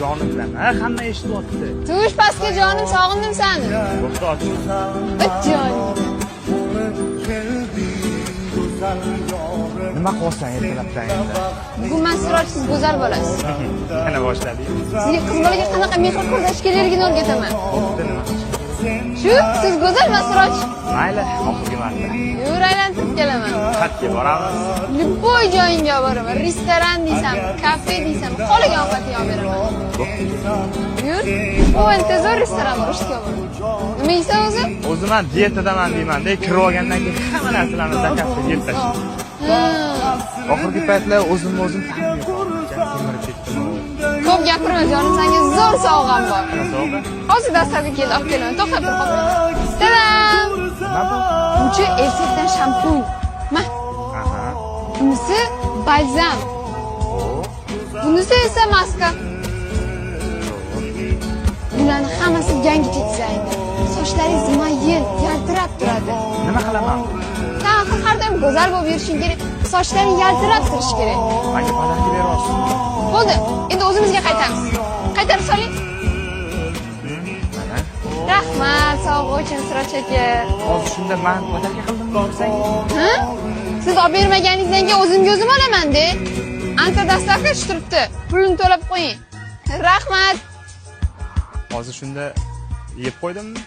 jonimdan. Hamma eshityapti. Tush pastga jonim, sog'indim seni. To'xta, ochma. Jonim. Nima qilyapsan ertalabdan endi? Bugun men Sirojsiz go'zal bo'lasiz. Yana boshladik. Sizga qiz bolaga qanaqa mehr ko'rsatish kerakligini o'rgataman. Bo'pti nima? Shu, siz go'zal va Siroj. Mayli, oxirgi marta. Yur aylantirib kelaman. Xatga boramiz. Любой joyingga boraman. Restoran deysam, kafe deysam, xohlagan ovqatni olib beraman. Yur. O, intizor restoran bor, ishga bor. Nima yeysan o'zi? O'zim ham diyetadaman deyman-da, kirib olgandan keyin hamma narsalarni zakatga yeb tashladim. Oxirgi paytlar o'zimni o'zim tanib kemirib ketdim. Ko'p gapirma jonim, senga zo'r sovg'am bor. Sovg'a? Hozir dastlabki keldi, olib kelaman. To'xtab tur, hozir. Tadam! Nima bu? Bunchi erkakdan shampun. Mana. Aha. Bunisi balzam. Bunisi esa maska. Bularni hammasi yangicha dizayn. Sochlaringiz mayil, yaltirab turadi. Nima qilaman? Sen har doim go'zal bo'lib yurishing kerak. Sochlaring yaltirab turishi kerak. Menga podarka beryapsiz. Bo'ldi, endi o'zimizga qaytamiz. Qaytarib soling. Mana. Rahmat, sovg'a uchun Siroj aka. Hozir shunda men podarka qildimmi desangiz? Ha? Siz olib bermaganingizdan keyin o'zimga o'zim olaman-da. Ancha dastavka turibdi. Pulini to'lab qo'ying. Rahmat. Hozir shunda yeb qo'ydimmi?